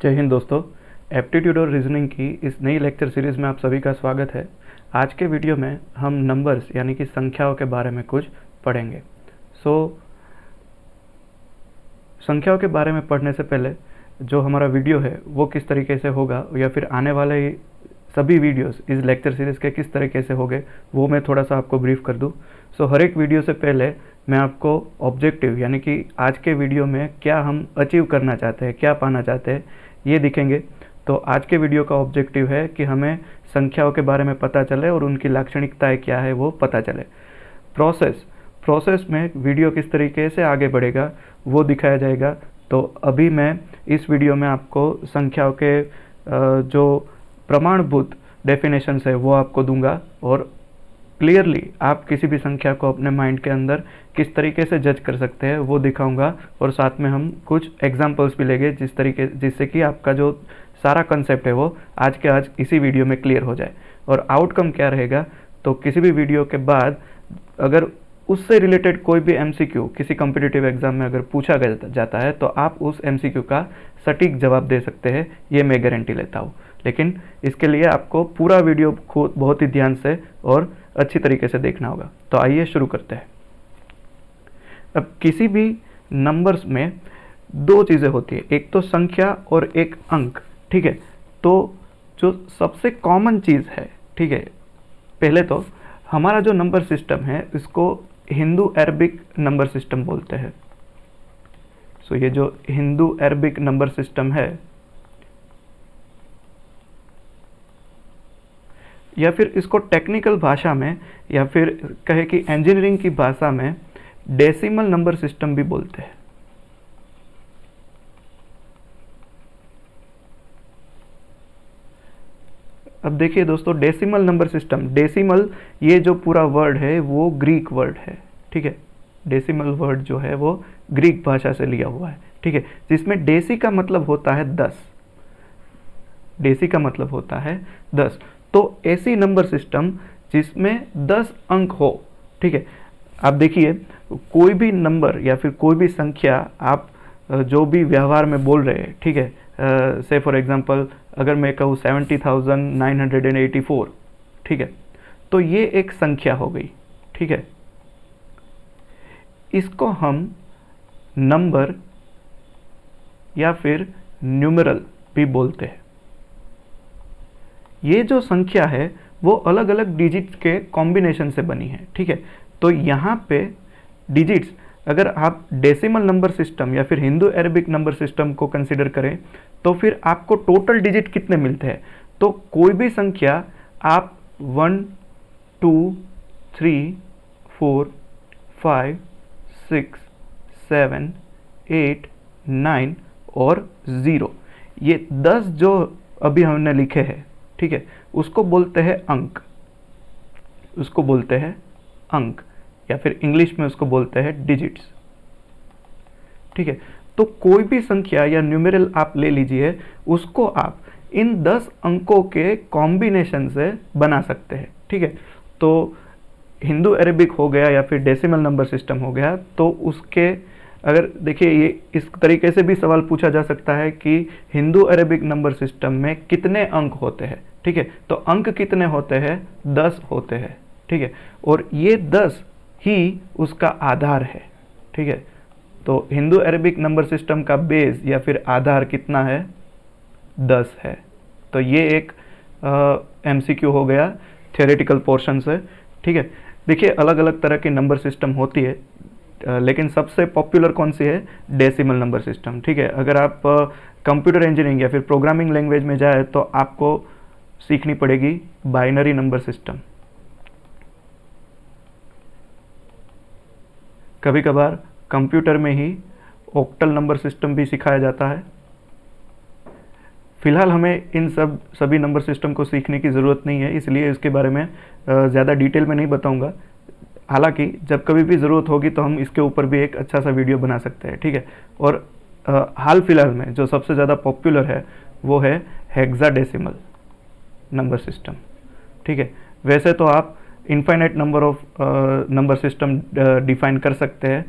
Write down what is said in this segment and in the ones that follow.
जय हिंद दोस्तों। एप्टीट्यूड और रीजनिंग की इस नई लेक्चर सीरीज़ में आप सभी का स्वागत है। आज के वीडियो में हम नंबर्स यानी कि संख्याओं के बारे में कुछ पढ़ेंगे। संख्याओं के बारे में पढ़ने से पहले जो हमारा वीडियो है वो किस तरीके से होगा या फिर आने वाले सभी वीडियोस इस लेक्चर सीरीज़ के किस तरीके से होंगे वो मैं थोड़ा सा आपको ब्रीफ कर दूं। हर एक वीडियो से पहले मैं आपको ऑब्जेक्टिव यानी कि आज के वीडियो में क्या हम अचीव करना चाहते हैं, क्या पाना चाहते हैं, ये दिखेंगे। तो आज के वीडियो का ऑब्जेक्टिव है कि हमें संख्याओं के बारे में पता चले और उनकी लाक्षणिकताएं क्या है वो पता चले। प्रोसेस में वीडियो किस तरीके से आगे बढ़ेगा वो दिखाया जाएगा। तो अभी मैं इस वीडियो में आपको संख्याओं के जो प्रमाणभूत डेफिनेशंस है वो आपको दूंगा और क्लियरली आप किसी भी संख्या को अपने माइंड के अंदर किस तरीके से जज कर सकते हैं वो दिखाऊंगा। और साथ में हम कुछ एग्जांपल्स भी लेंगे जिससे कि आपका जो सारा कंसेप्ट है वो आज के आज इसी वीडियो में क्लियर हो जाए। और आउटकम क्या रहेगा, तो किसी भी वीडियो के बाद अगर उससे रिलेटेड कोई भी एमसीक्यू किसी कॉम्पिटिटिव एग्जाम में अगर पूछा जाता है तो आप उस एमसीक्यू का सटीक जवाब दे सकते हैं, ये मैं गारंटी लेता हूँ। लेकिन इसके लिए आपको पूरा वीडियो खुद बहुत ही ध्यान से और अच्छी तरीके से देखना होगा। तो आइए शुरू करते हैं। अब किसी भी नंबर्स में दो चीज़ें होती है, एक तो संख्या और एक अंक, ठीक है। तो जो सबसे कॉमन चीज़ है, ठीक है, पहले तो हमारा जो नंबर सिस्टम है इसको हिंदू अरबिक नंबर सिस्टम बोलते हैं। ये जो हिंदू अरबिक नंबर सिस्टम है या फिर इसको टेक्निकल भाषा में या फिर कहे कि इंजीनियरिंग की भाषा में डेसिमल नंबर सिस्टम भी बोलते हैं। अब देखिए दोस्तों, डेसिमल नंबर सिस्टम, डेसिमल ये जो पूरा वर्ड है वो ग्रीक वर्ड है, ठीक है। डेसिमल वर्ड जो है वो ग्रीक भाषा से लिया हुआ है, ठीक है, जिसमें डेसी का मतलब होता है 10। डेसी का मतलब होता है 10। तो ऐसी नंबर सिस्टम जिसमें 10 अंक हो, ठीक है। आप देखिए कोई भी नंबर या फिर कोई भी संख्या आप जो भी व्यवहार में बोल रहे हैं, ठीक है, से फॉर एग्जांपल अगर मैं कहूँ 70,984, ठीक है, तो ये एक संख्या हो गई, ठीक है। इसको हम नंबर या फिर न्यूमरल भी बोलते हैं। ये जो संख्या है वो अलग अलग डिजिट्स के कॉम्बिनेशन से बनी है, ठीक है। तो यहाँ पे डिजिट्स, अगर आप डेसिमल नंबर सिस्टम या फिर हिंदू अरबिक नंबर सिस्टम को कंसिडर करें तो फिर आपको टोटल डिजिट कितने मिलते हैं। तो कोई भी संख्या आप 1 2 3 4 5 6 7 8 9 और 0, ये 10 जो अभी हमने लिखे हैं, ठीक है, उसको बोलते हैं अंक, उसको बोलते हैं अंक या फिर इंग्लिश में उसको बोलते हैं डिजिट्स, ठीक है। तो कोई भी संख्या या न्यूमेरल आप ले लीजिए, उसको आप इन 10 अंकों के कॉम्बिनेशन से बना सकते हैं, ठीक है। तो हिंदू अरेबिक हो गया या फिर डेसिमल नंबर सिस्टम हो गया, तो उसके अगर देखिए ये इस तरीके से भी सवाल पूछा जा सकता है कि हिंदू अरेबिक नंबर सिस्टम में कितने अंक होते हैं, ठीक है। तो अंक कितने होते हैं, 10 होते हैं, ठीक है। और ये 10 ही उसका आधार है, ठीक है। तो हिंदू अरेबिक नंबर सिस्टम का बेस या फिर आधार कितना है, 10 है। तो ये एक एमसीक्यू हो गया थियोरेटिकल पोर्शन से, ठीक है। देखिए अलग अलग तरह की नंबर सिस्टम होती है, लेकिन सबसे पॉपुलर कौन सी है, डेसिमल नंबर सिस्टम, ठीक है। अगर आप कंप्यूटर इंजीनियरिंग या फिर प्रोग्रामिंग लैंग्वेज में जाए तो आपको सीखनी पड़ेगी बाइनरी नंबर सिस्टम। कभी कभार कंप्यूटर में ही ऑक्टल नंबर सिस्टम भी सिखाया जाता है। फिलहाल हमें इन सभी नंबर सिस्टम को सीखने की ज़रूरत नहीं है, इसलिए इसके बारे में ज़्यादा डिटेल में नहीं बताऊंगा। हालांकि जब कभी भी ज़रूरत होगी तो हम इसके ऊपर भी एक अच्छा सा वीडियो बना सकते हैं, ठीक है। और हाल फिलहाल में जो सबसे ज़्यादा पॉपुलर है वो है हेक्साडेसिमल नंबर सिस्टम, ठीक है। वैसे तो आप infinite number of number system define कर सकते हैं,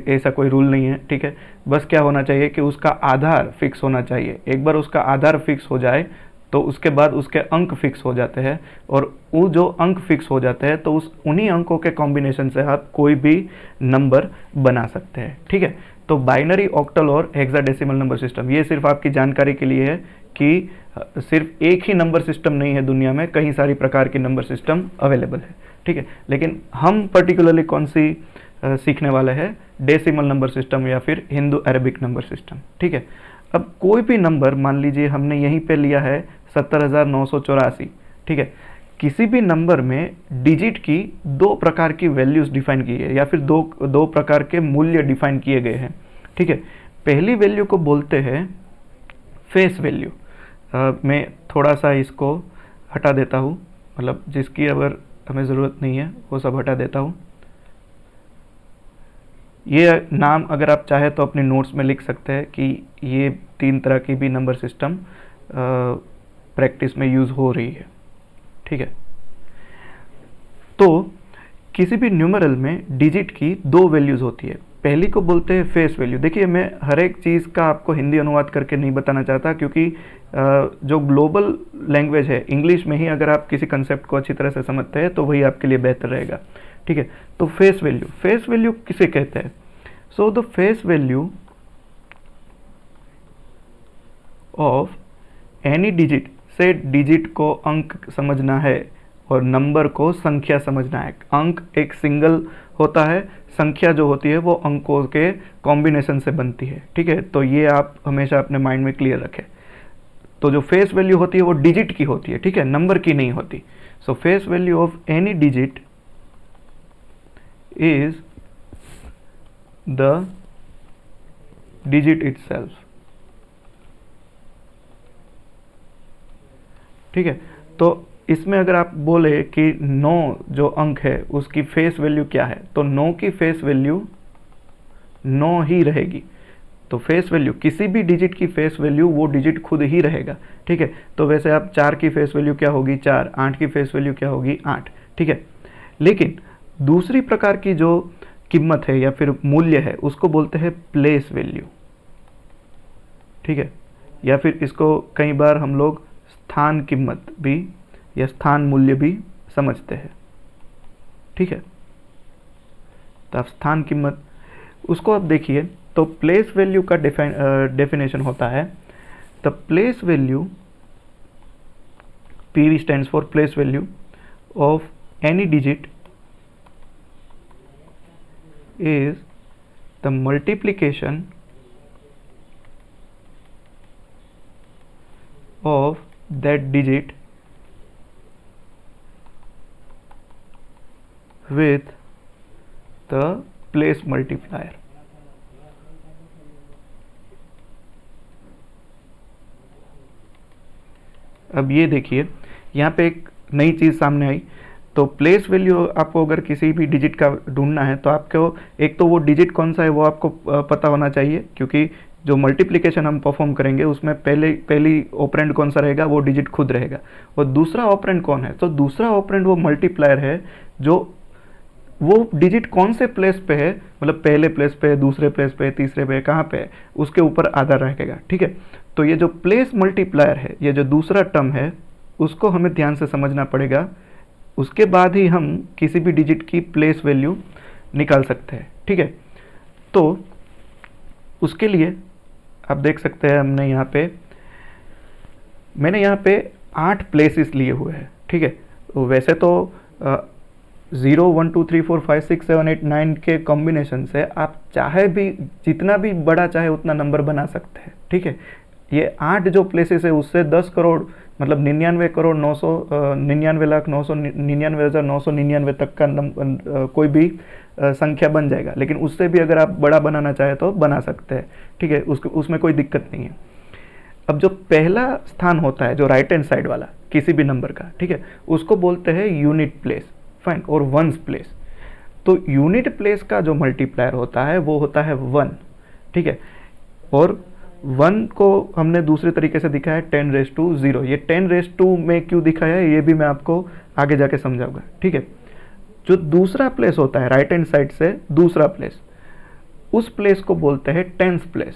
ऐसा कोई रूल नहीं है, ठीक है। बस क्या होना चाहिए कि उसका आधार फिक्स होना चाहिए। एक बार उसका आधार फिक्स हो जाए तो उसके बाद उसके अंक फिक्स हो जाते हैं, और वो जो अंक फिक्स हो जाते हैं तो उन्हीं अंकों के कॉम्बिनेशन से आप कोई भी नंबर बना सकते हैं, ठीक है। तो बाइनरी, ऑक्टल और हेक्साडेसिमल नंबर सिस्टम, ये सिर्फ आपकी जानकारी के लिए है कि सिर्फ एक ही नंबर सिस्टम नहीं है दुनिया में, कई सारी प्रकार की नंबर सिस्टम अवेलेबल है, ठीक है। लेकिन हम पर्टिकुलरली कौन सी सीखने वाले हैं, डेसिमल नंबर सिस्टम या फिर हिंदू अरेबिक नंबर सिस्टम, ठीक है। अब कोई भी नंबर, मान लीजिए हमने यहीं पे लिया है 70,984, ठीक है। किसी भी नंबर में डिजिट की दो प्रकार की वैल्यूज डिफाइन की है, या फिर दो प्रकार के मूल्य डिफाइन किए गए हैं, ठीक है। पहली वैल्यू को बोलते हैं फेस वैल्यू। मैं थोड़ा सा इसको हटा देता हूँ, मतलब जिसकी अगर हमें ज़रूरत नहीं है वो सब हटा देता हूँ। ये नाम अगर आप चाहे तो अपने नोट्स में लिख सकते हैं कि ये 3 तरह की भी नंबर सिस्टम प्रैक्टिस में यूज़ हो रही है, ठीक है। तो किसी भी न्यूमरल में डिजिट की दो वैल्यूज़ होती है। पहली को बोलते हैं फेस वैल्यू। देखिए, मैं हर एक चीज़ का आपको हिंदी अनुवाद करके नहीं बताना चाहता, क्योंकि जो ग्लोबल लैंग्वेज है इंग्लिश में ही अगर आप किसी कंसेप्ट को अच्छी तरह से समझते हैं तो वही आपके लिए बेहतर रहेगा, ठीक है। तो फेस वैल्यू किसे कहते हैं? So the face value of any digit, से डिजिट को अंक समझना है और नंबर को संख्या समझना है। अंक एक सिंगल होता है, संख्या जो होती है वो अंकों के कॉम्बिनेशन से बनती है, ठीक है। तो ये आप हमेशा अपने माइंड में क्लियर रखें। तो जो फेस वैल्यू होती है वो डिजिट की होती है, ठीक है, नंबर की नहीं होती। सो face value of any digit is the digit itself, ठीक है। तो इसमें अगर आप बोले कि 9 जो अंक है उसकी फेस वैल्यू क्या है, तो 9 की फेस वैल्यू 9 ही रहेगी। तो फेस वैल्यू, किसी भी डिजिट की फेस वैल्यू वो डिजिट खुद ही रहेगा, ठीक है। तो वैसे आप 4 की फेस वैल्यू क्या होगी, 4, 8 की फेस वैल्यू क्या होगी, 8, ठीक है। लेकिन दूसरी प्रकार की जो कीमत है या फिर मूल्य है उसको बोलते हैं प्लेस वैल्यू, ठीक है। या फिर इसको कई बार हम लोग स्थान कीमत भी या स्थान मूल्य भी समझते हैं, ठीक है। तो आप स्थान कीमत, उसको आप देखिए तो प्लेस वैल्यू का डेफिनेशन होता है, the place value, PV stands for place value of any digit is the multiplication of that digit with the place multiplier. अब ये देखिए, यहाँ पे एक नई चीज़ सामने आई। तो प्लेस वैल्यू आपको अगर किसी भी डिजिट का ढूंढना है तो आपको एक तो वो डिजिट कौन सा है वो आपको पता होना चाहिए, क्योंकि जो मल्टीप्लिकेशन हम परफॉर्म करेंगे उसमें पहली ऑपरेंड कौन सा रहेगा, वो डिजिट खुद रहेगा। और दूसरा ऑपरेंड कौन है, तो दूसरा ऑपरेंड वो मल्टीप्लायर है, जो वो डिजिट कौन से प्लेस पे है, मतलब पहले प्लेस पे है, दूसरे प्लेस पे है, तीसरे पे है, कहाँ पे है, उसके ऊपर आधार रहेगा, ठीक है। तो ये जो प्लेस मल्टीप्लायर है, ये जो दूसरा टर्म है, उसको हमें ध्यान से समझना पड़ेगा। उसके बाद ही हम किसी भी डिजिट की प्लेस वैल्यू निकाल सकते हैं, ठीक है। तो उसके लिए आप देख सकते हैं, मैंने यहाँ पे 8 प्लेसेस लिए हुए हैं, ठीक है। वैसे तो 0 1 2 3 4 5 6 7 8 9 के कॉम्बिनेशन से आप चाहे भी जितना भी बड़ा चाहे उतना नंबर बना सकते हैं, ठीक है। ये 8 जो प्लेसेस है उससे 10 करोड़ मतलब 99,999,999 तक का कोई भी संख्या बन जाएगा। लेकिन उससे भी अगर आप बड़ा बनाना चाहे तो बना सकते हैं, ठीक है, उसमें कोई दिक्कत नहीं है। अब जो पहला स्थान होता है, जो राइट हैंड साइड वाला किसी भी नंबर का, ठीक है, उसको बोलते हैं यूनिट प्लेस, फाइन, और वंस प्लेस। तो यूनिट प्लेस का जो मल्टीप्लायर होता है वो होता है 1, ठीक है। और 1 को हमने दूसरे तरीके से दिखाया है 10⁻⁴। ये 10⁻² में क्यों दिखाया है ये भी मैं आपको आगे जाके समझाऊंगा, ठीक है। जो दूसरा प्लेस होता है राइट हैंड साइड से दूसरा प्लेस, उस प्लेस को बोलते हैं टेंस प्लेस,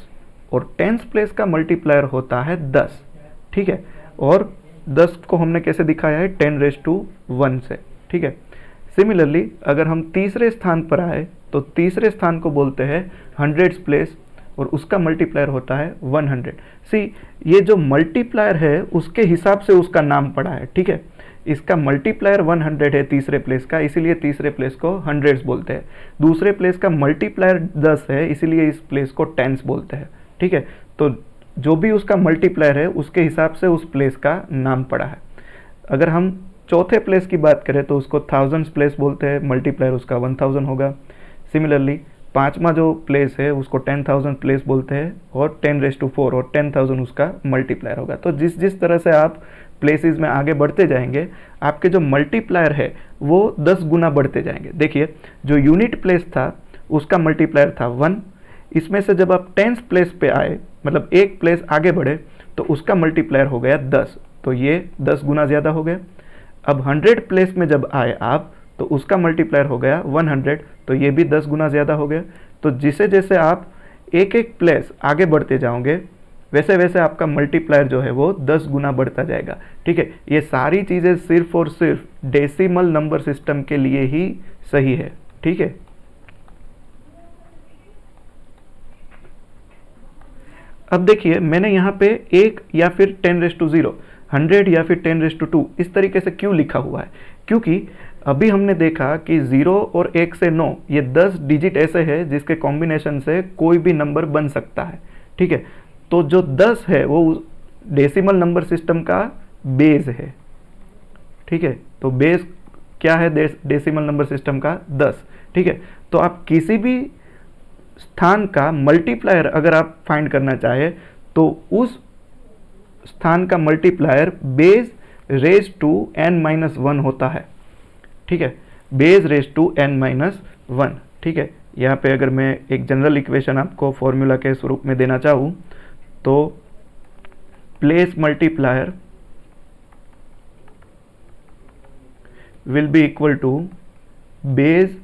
और टेंस प्लेस का मल्टीप्लायर होता है 10, ठीक है। और 10 को हमने कैसे दिखाया है, 10⁻1 से, ठीक है। सिमिलरली अगर हम तीसरे स्थान पर आए तो तीसरे स्थान को बोलते हैं हंड्रेड्स प्लेस, और उसका मल्टीप्लायर होता है 100। सी, ये जो मल्टीप्लायर है उसके हिसाब से उसका नाम पड़ा है, ठीक है। इसका मल्टीप्लायर 100 है तीसरे प्लेस का, इसीलिए तीसरे प्लेस को हंड्रेड्स बोलते हैं। दूसरे प्लेस का मल्टीप्लायर 10 है, इसीलिए इस प्लेस को टेंस बोलते हैं, ठीक है। तो जो भी उसका मल्टीप्लायर है उसके हिसाब से उस प्लेस का नाम पड़ा है। अगर हम चौथे प्लेस की बात करें तो उसको थाउजेंड्स प्लेस बोलते हैं, मल्टीप्लायर उसका 1000 होगा। सिमिलरली पांचवा जो प्लेस है उसको 10,000 प्लेस बोलते हैं, और 10⁻4 और 10,000 उसका मल्टीप्लायर होगा। तो जिस जिस तरह से आप प्लेसेस में आगे बढ़ते जाएंगे, आपके जो मल्टीप्लायर है वो 10 गुना बढ़ते जाएंगे। देखिए, जो यूनिट प्लेस था उसका मल्टीप्लायर था 1, इसमें से जब आप टेंस प्लेस पे आए, मतलब एक प्लेस आगे बढ़े, तो उसका मल्टीप्लायर हो गया 10, तो ये 10 गुना ज़्यादा हो गया। अब 100 प्लेस में जब आए आप, तो उसका मल्टीप्लायर हो गया 100, तो ये भी 10 गुना ज़्यादा हो गया। तो जिसे जैसे आप एक एक प्लेस आगे बढ़ते जाओगे, वैसे वैसे आपका मल्टीप्लायर जो है वो 10 गुना बढ़ता जाएगा, ठीक है। ये सारी चीज़ें सिर्फ और सिर्फ डेसिमल नंबर सिस्टम के लिए ही सही है, ठीक है। अब देखिए, मैंने यहाँ पे 1 या फिर 10⁻0, 100 या फिर 10⁻2 इस तरीके से क्यों लिखा हुआ है, क्योंकि अभी हमने देखा कि 0 और 1 से 9 ये 10 डिजिट ऐसे हैं जिसके कॉम्बिनेशन से कोई भी नंबर बन सकता है, ठीक है। तो जो 10 है वो डेसिमल नंबर सिस्टम का बेस है, ठीक है। तो बेस क्या है डेसिमल नंबर सिस्टम का, 10, ठीक है। तो आप किसी भी स्थान का मल्टीप्लायर अगर आप फाइंड करना चाहे तो उस स्थान का multiplier base raise to n-1 होता है, ठीक है। बेस रेज टू n-1, ठीक है। यहाँ पे अगर मैं एक जनरल इक्वेशन आपको फॉर्मूला के स्वरूप में देना चाहूँ तो place multiplier will be equal to base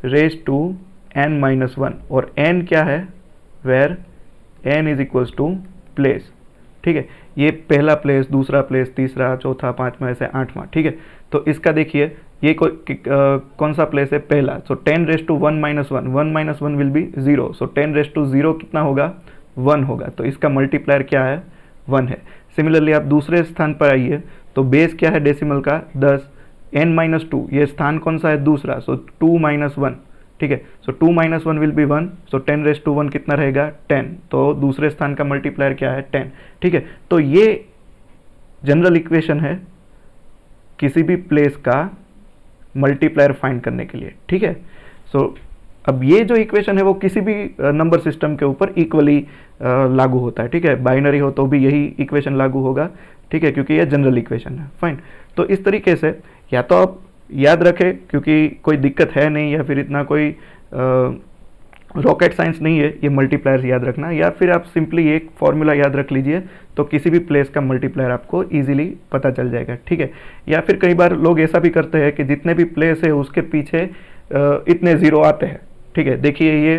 raise to n-1, और n क्या है, where n is equals to place, ठीक है। ये पहला प्लेस, दूसरा प्लेस, तीसरा, चौथा, पांचवा, ऐसे 8वां, ठीक है। तो इसका देखिए ये कौन सा प्लेस है, पहला। सो 10⁻1-1, 1 विल बी 0, सो 10⁻0 कितना होगा, 1 होगा। तो इसका मल्टीप्लायर क्या है, 1 है। सिमिलरली आप दूसरे स्थान पर आइए तो बेस क्या है डेसिमल का, 10, n-2 ये स्थान कौन सा है, दूसरा, सो 2-1, ठीक है। सो 2-1 विल बी 1, सो 10⁻1 कितना रहेगा, 10, तो दूसरे स्थान का मल्टीप्लायर क्या है, 10, ठीक है। तो ये जनरल इक्वेशन है किसी भी प्लेस का मल्टीप्लायर फाइंड करने के लिए, ठीक है। सो अब ये जो इक्वेशन है वो किसी भी नंबर सिस्टम के ऊपर इक्वली लागू होता है, ठीक है। बाइनरी हो तो भी यही इक्वेशन लागू होगा, ठीक है, क्योंकि ये जनरल इक्वेशन है, फाइन। तो इस तरीके से या तो आप याद रखें, क्योंकि कोई दिक्कत है नहीं, या फिर इतना कोई रॉकेट साइंस नहीं है ये मल्टीप्लायर्स याद रखना, या फिर आप सिंपली एक फॉर्मूला याद रख लीजिए तो किसी भी प्लेस का मल्टीप्लायर आपको इजीली पता चल जाएगा, ठीक है। या फिर कई बार लोग ऐसा भी करते हैं कि जितने भी प्लेस है उसके पीछे इतने ज़ीरो आते हैं, ठीक है। देखिए ये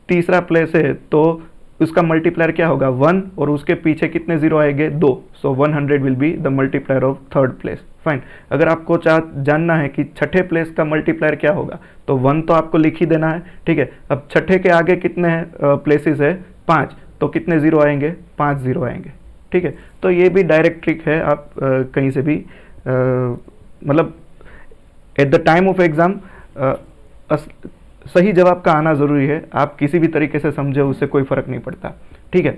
तीसरा प्लेस है तो उसका मल्टीप्लायर क्या होगा, 1, और उसके पीछे कितने ज़ीरो आएंगे, 2, सो 100 will be the multiplier of third place, fine. अगर आपको जानना है कि छठे प्लेस का मल्टीप्लायर क्या होगा तो 1 तो आपको लिख ही देना है, ठीक है। अब छठे के आगे कितने प्लेसेस है, 5, तो कितने ज़ीरो आएंगे, 5 ज़ीरो आएंगे, ठीक है। तो ये भी डायरेक्ट ट्रिक है, आप कहीं से भी मतलब at the time of exam सही जवाब का आना ज़रूरी है, आप किसी भी तरीके से समझे उससे कोई फ़र्क नहीं पड़ता, ठीक है।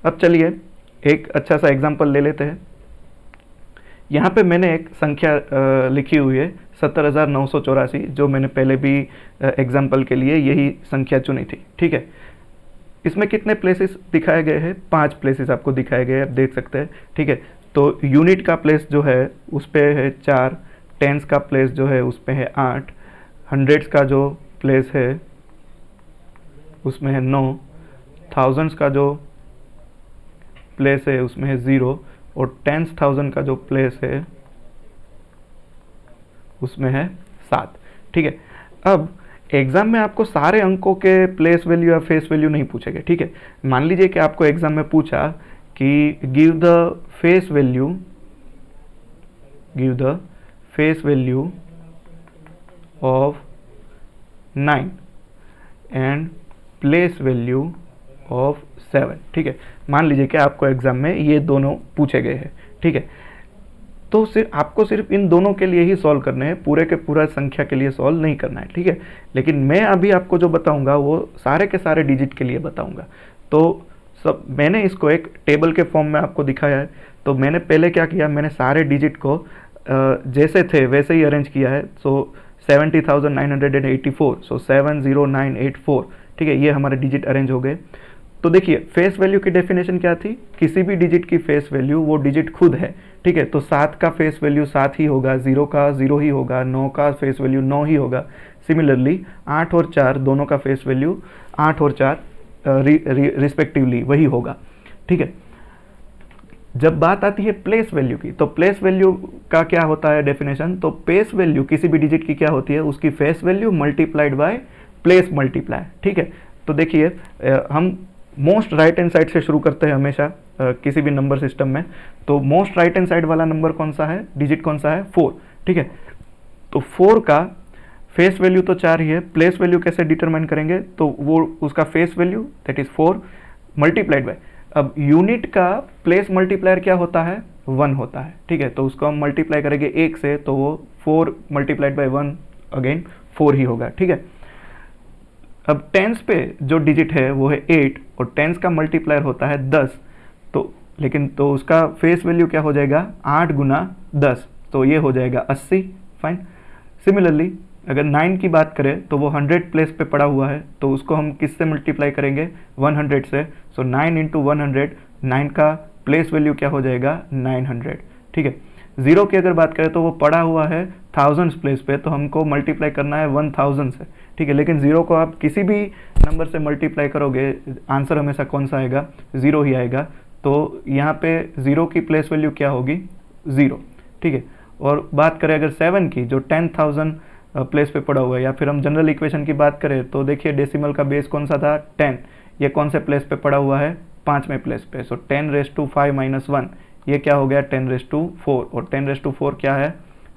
अब चलिए एक अच्छा सा एग्जांपल ले लेते हैं। यहाँ पे मैंने एक संख्या लिखी हुई है 70,984, जो मैंने पहले भी एग्जांपल के लिए यही संख्या चुनी थी, ठीक है। इसमें कितने प्लेसेस दिखाए गए हैं, 5 प्लेसेस आपको दिखाए गए हैं, आप देख सकते हैं, ठीक है। तो यूनिट का प्लेस जो है उस पर है 4, टेंस का प्लेस जो है उस पर है 8, हंड्रेड्स का जो प्लेस है उसमें है 9, थाउजेंड्स का जो प्लेस है उसमें है 0, और 10,000 का जो प्लेस है उसमें है 7। ठीक है, अब एग्जाम में आपको सारे अंकों के प्लेस वैल्यू या फेस वैल्यू नहीं पूछेंगे। ठीक है, मान लीजिए कि आपको एग्जाम में पूछा कि give the face value of 9 and place value of 7। ठीक है, मान लीजिए कि आपको एग्जाम में ये दोनों पूछे गए हैं। ठीक है, तो आपको सिर्फ इन दोनों के लिए ही सॉल्व करने हैं, पूरे के पूरा संख्या के लिए सॉल्व नहीं करना है। ठीक है, लेकिन मैं अभी आपको जो बताऊंगा वो सारे के सारे डिजिट के लिए बताऊंगा। तो सब मैंने इसको एक टेबल के फॉर्म में आपको दिखाया है। तो मैंने पहले क्या किया, मैंने सारे डिजिट को जैसे थे वैसे ही अरेंज किया है। सो 70,984, सो 70984। ठीक है, ये हमारे डिजिट अरेंज हो गए। तो देखिए फेस वैल्यू की डेफिनेशन क्या थी, किसी भी डिजिट की फेस वैल्यू वो डिजिट खुद है। ठीक है, तो 7 का फेस वैल्यू 7 ही होगा, 0 का 0 ही होगा, 9 का फेस वैल्यू 9 ही होगा। सिमिलरली 8 और 4 दोनों का फेस वैल्यू 8 और 4 रिस्पेक्टिवली वही होगा। ठीक है, जब बात आती है प्लेस वैल्यू की, तो प्लेस वैल्यू का क्या होता है डेफिनेशन, तो प्लेस वैल्यू किसी भी डिजिट की क्या होती है, उसकी face value multiplied by place multiply. ठीक है, तो देखिए हम मोस्ट राइट हैंड साइड से शुरू करते हैं हमेशा किसी भी नंबर सिस्टम में। तो मोस्ट राइट हैंड साइड वाला नंबर कौन सा है, डिजिट कौन सा है, 4। ठीक है, तो 4 का फेस वैल्यू तो 4 ही है, प्लेस वैल्यू कैसे डिटरमाइन करेंगे, तो वो उसका face value that is 4 multiplied by, अब यूनिट का प्लेस मल्टीप्लायर क्या होता है, 1 होता है। ठीक है, तो उसको हम मल्टीप्लाई करेंगे 1 से, तो वो 4 मल्टीप्लाइड बाय 1 अगेन 4 ही होगा। ठीक है, अब टेंस पे जो डिजिट है वो है 8 और टेंस का मल्टीप्लायर होता है 10। तो लेकिन तो उसका फेस वैल्यू क्या हो जाएगा, 8 गुना 10, तो ये हो जाएगा 80। फाइन। सिमिलरली अगर 9 की बात करें तो वो 100 प्लेस पे पड़ा हुआ है, तो उसको हम किससे मल्टीप्लाई करेंगे, 100 से। सो 9 इंटू 100, 9 का प्लेस वैल्यू क्या हो जाएगा, 900। ठीक है, 0 की अगर बात करें तो वो पड़ा हुआ है 1000 प्लेस पे, तो हमको मल्टीप्लाई करना है 1000 से। ठीक है, लेकिन 0 को आप किसी भी नंबर से मल्टीप्लाई करोगे आंसर हमेशा कौन सा आएगा, 0 ही आएगा। तो यहाँ पे 0 की प्लेस वैल्यू क्या होगी, 0। ठीक है, और बात करें अगर 7 की, जो 10,000 प्लेस पे पड़ा हुआ है, या फिर हम जनरल इक्वेशन की बात करें तो देखिए डेसिमल का बेस कौन सा था, 10। ये कौन से प्लेस पे पड़ा हुआ है, 5वें प्लेस पे। सो 10⁻5 - 1, ये क्या हो गया, 10⁻4, और 10⁻4 क्या है,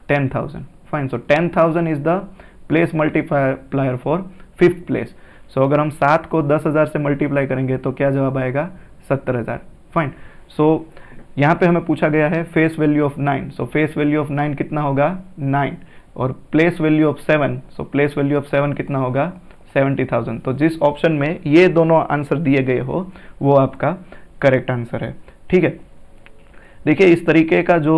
10,000। Fine, so 10,000 is the place multiplier for 5th place. So अगर हम 7 को 10,000 से मल्टीप्लाई करेंगे तो क्या जवाब आएगा, 70,000। फाइन, सो यहाँ पे हमें पूछा गया है face value of 9। So face value of 9 कितना होगा, 9, और place value of 7, so place value of 7 कितना होगा, 70,000। तो जिस ऑप्शन में ये दोनों आंसर दिए गए हो वो आपका करेक्ट आंसर है। ठीक है, देखिए इस तरीके का जो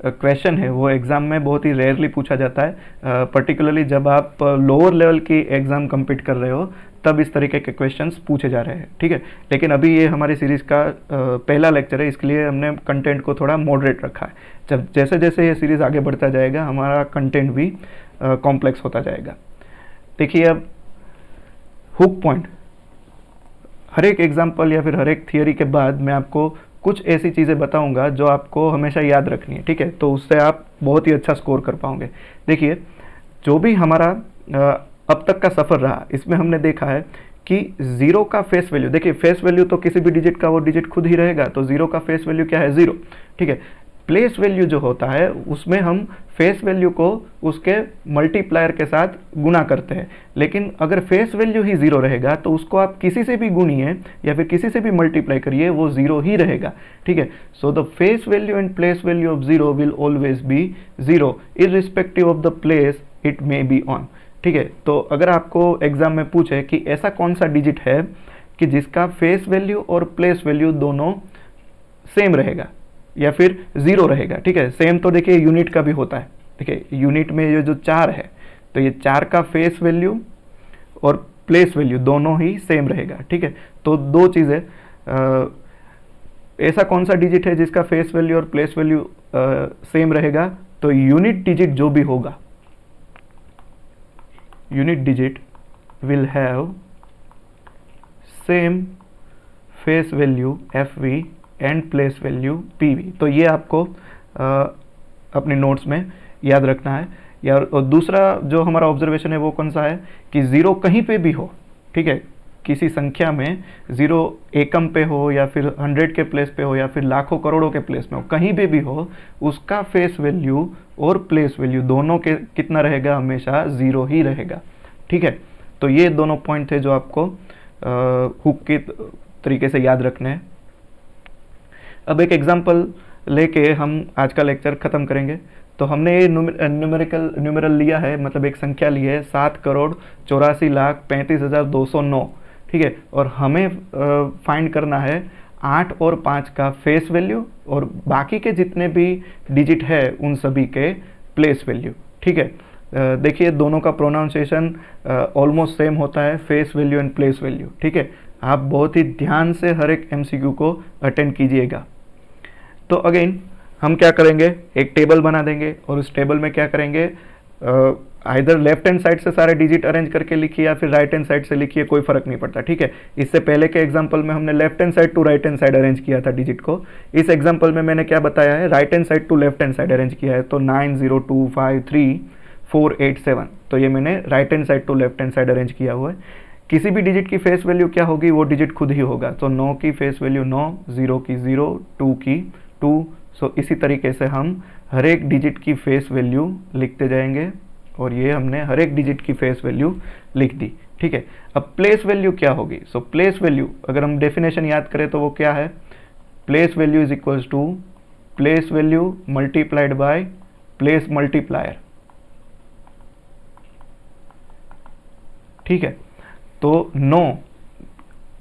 क्वेश्चन है वो एग्ज़ाम में बहुत ही रेयरली पूछा जाता है, पर्टिकुलरली जब आप लोअर लेवल की एग्ज़ाम कम्पीट कर रहे हो तब इस तरीके के क्वेश्चंस पूछे जा रहे हैं। ठीक है, लेकिन अभी ये हमारी सीरीज़ का पहला लेक्चर है, इसके लिए हमने कंटेंट को थोड़ा मॉडरेट रखा है। जब जैसे जैसे ये सीरीज़ आगे बढ़ता जाएगा हमारा कंटेंट भी कॉम्प्लेक्स होता जाएगा। देखिए अब हुक पॉइंट, हर एक एग्जाम्पल या फिर हर एक थियरी के बाद मैं आपको कुछ ऐसी चीज़ें बताऊंगा जो आपको हमेशा याद रखनी है। ठीक है, तो उससे आप बहुत ही अच्छा स्कोर कर पाओगे। देखिए जो भी हमारा अब तक का सफ़र रहा, इसमें हमने देखा है कि 0 का फेस वैल्यू, देखिए फेस वैल्यू तो किसी भी डिजिट का वो डिजिट खुद ही रहेगा, तो 0 का फेस वैल्यू क्या है, 0। ठीक है, प्लेस वैल्यू जो होता है उसमें हम फेस वैल्यू को उसके मल्टीप्लायर के साथ गुना करते हैं, लेकिन अगर फेस वैल्यू ही 0 रहेगा तो उसको आप किसी से भी गुनिए या फिर किसी से भी मल्टीप्लाई करिए वो 0 ही रहेगा। ठीक है, so the face value and place value of 0 will always be 0 irrespective of the place it may be on. ठीक है, तो अगर आपको एग्जाम में पूछे कि ऐसा कौन सा डिजिट है कि जिसका फेस वैल्यू और प्लेस वैल्यू दोनों सेम रहेगा या फिर 0 रहेगा। ठीक है, सेम तो देखिए यूनिट का भी होता है। देखिए यूनिट में ये जो 4 है तो ये 4 का फेस वैल्यू और प्लेस वैल्यू दोनों ही सेम रहेगा। ठीक है, तो दो चीज़ें, ऐसा कौन सा डिजिट है जिसका फेस वैल्यू और प्लेस वैल्यू सेम रहेगा, तो यूनिट डिजिट जो भी होगा, unit digit will have same face value FV and place value PV। तो ये आपको अपने नोट्स में याद रखना है। या और दूसरा जो हमारा ऑब्जर्वेशन है वो कौन सा है कि ज़ीरो कहीं पे भी हो, ठीक है, किसी संख्या में ज़ीरो एकम पे हो या फिर 100 के प्लेस पे हो या फिर लाखों करोड़ों के प्लेस में हो, कहीं पे भी हो, उसका फेस वैल्यू और प्लेस वैल्यू दोनों के कितना रहेगा, हमेशा ज़ीरो ही रहेगा, ठीक है। तो ये दोनों पॉइंट थे जो आपको हुक के तरीके से याद रखने हैं। अब एक एग्जांपल लेके हम आज का लेक्चर ख़त्म करेंगे। तो हमने ये न्यूमेरल लिया है, मतलब एक संख्या ली है 7,84,35,209, ठीक है, और हमें फाइंड करना है 8 और 5 का फेस वैल्यू और बाकी के जितने भी डिजिट है उन सभी के प्लेस वैल्यू, ठीक है। देखिए दोनों का प्रोनाउंसिएशन ऑलमोस्ट सेम होता है, face value and place value, ठीक है। आप बहुत ही ध्यान से हर एक MCQ को अटेंड कीजिएगा। तो अगेन हम क्या करेंगे, एक टेबल बना देंगे और उस टेबल में क्या करेंगे, आइदर लेफ्ट हैंड साइड से सारे डिजिट अरेंज करके लिखिए या फिर राइट हैंड साइड से लिखिए, कोई फर्क नहीं पड़ता, ठीक है। इससे पहले के एग्जांपल में हमने left hand side to right hand side arrange किया था डिजिट को। इस एग्जांपल में मैंने क्या बताया है, right hand side to left hand side arrange किया है। तो 90253487, तो ये मैंने right hand side to left hand side arrange किया हुआ है। किसी भी डिजिट की फेस वैल्यू क्या होगी, वो डिजिट खुद ही होगा। तो 9 की फेस वैल्यू 9, 0 की 0, 2 की 2। सो इसी तरीके से हम हर एक डिजिट की फेस वैल्यू लिखते जाएंगे और ये हमने हर एक डिजिट की फेस वैल्यू लिख दी, ठीक है। अब प्लेस वैल्यू क्या होगी, सो प्लेस वैल्यू अगर हम डेफिनेशन याद करें तो वो क्या है, place value is equals to place value multiplied by place multiplier, ठीक है। तो 9,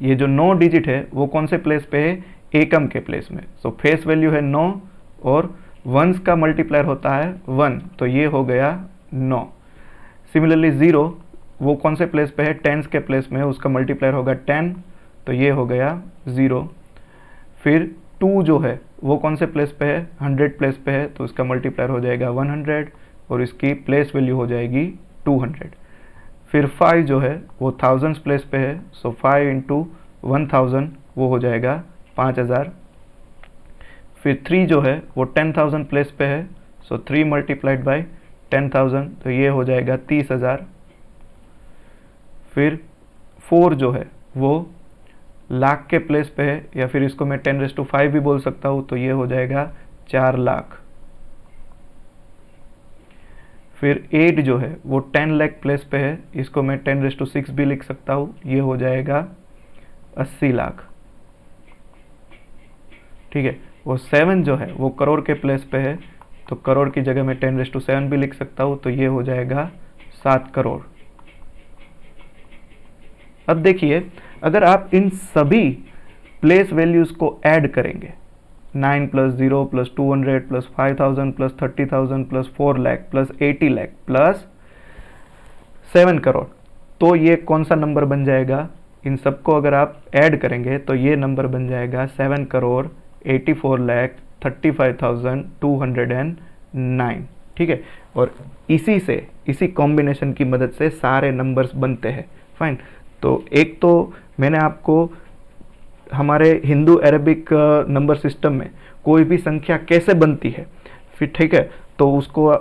ये जो 9 डिजिट है वो कौन से प्लेस पे है, एकम के प्लेस में। सो फेस वैल्यू है 9 और वंस का मल्टीप्लायर होता है 1, तो ये हो गया 9। सिमिलरली 0 वो कौन से प्लेस पे है, टेंस के प्लेस में, उसका मल्टीप्लायर होगा 10, तो ये हो गया 0। फिर 2 जो है वो कौन से प्लेस पे है, 100 प्लेस पे है, तो उसका मल्टीप्लायर हो जाएगा 100 और इसकी प्लेस वैल्यू हो जाएगी 200। फिर 5 जो है वो थाउजेंड्स प्लेस पे है, सो 5 इंटू 1000 वो हो जाएगा 5000। फिर 3 जो है वो 10,000 प्लेस पे है, सो 3 मल्टीप्लाइड बाय 10,000, तो ये हो जाएगा 30,000। फिर 4 जो है वो लाख के प्लेस पे है, या फिर इसको मैं 10⁵ भी बोल सकता हूँ, तो ये हो जाएगा 4 लाख। फिर 8 जो है वो 10 लाख प्लेस पे है, इसको मैं 10⁶ भी लिख सकता हूँ, ये हो जाएगा 80 लाख, ठीक है। वो 7 जो है वो करोड़ के प्लेस पे है, तो करोड़ की जगह मैं 10⁷ भी लिख सकता हूँ, तो ये हो जाएगा 7 करोड़। अब देखिए अगर आप इन सभी प्लेस वैल्यूज को ऐड करेंगे, 9 + 0 + 200 + 5000 + 30,000 + 4 लाख + 80 लाख + 7 करोड़, तो ये कौन सा नंबर बन जाएगा, इन सबको अगर आप ऐड करेंगे तो ये नंबर बन जाएगा 7,84,35,209, ठीक है। और इसी कॉम्बिनेशन की मदद से सारे नंबर्स बनते हैं, फाइन। तो एक तो मैंने आपको हमारे हिंदू अरेबिक नंबर सिस्टम में कोई भी संख्या कैसे बनती है, फिर ठीक है, तो उसको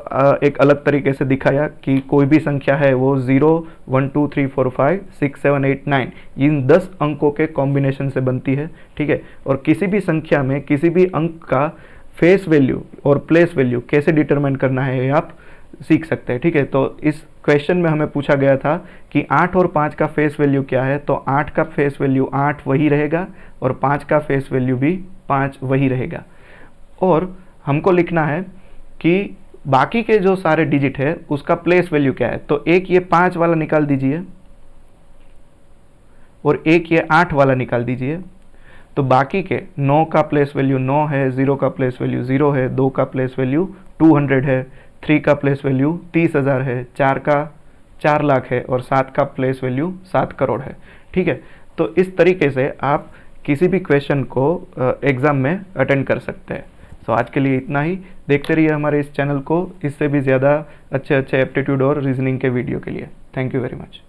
एक अलग तरीके से दिखाया कि कोई भी संख्या है वो 0, 1 2 3 4 5 6 7 8 9 इन 10 अंकों के कॉम्बिनेशन से बनती है, ठीक है। और किसी भी संख्या में किसी भी अंक का फेस वैल्यू और प्लेस वैल्यू कैसे डिटरमाइन करना है ये आप सीख सकते हैं, ठीक है। तो इस क्वेश्चन में हमें पूछा गया था कि 8 और 5 का फेस वैल्यू क्या है, तो 8 का फेस वैल्यू 8 वही रहेगा और 5 का फेस वैल्यू भी 5 वही रहेगा। और हमको लिखना है कि बाकी के जो सारे डिजिट है उसका प्लेस वैल्यू क्या है। तो एक ये 5 वाला निकाल दीजिए और एक ये 8 वाला निकाल दीजिए, तो बाकी के 9 का प्लेस वैल्यू 9 है, 0 का प्लेस वैल्यू 0 है, 2 का प्लेस वैल्यू 200 है, 3 का प्लेस वैल्यू 30,000 है, 4 का 4 लाख है और 7 का प्लेस वैल्यू 7 करोड़ है, ठीक है। तो इस तरीके से आप किसी भी क्वेश्चन को एग्ज़ाम में अटेंड कर सकते हैं। तो आज के लिए इतना ही। देखते रहिए हमारे इस चैनल को इससे भी ज़्यादा अच्छे एप्टीट्यूड और रीजनिंग के वीडियो के लिए। Thank you very much.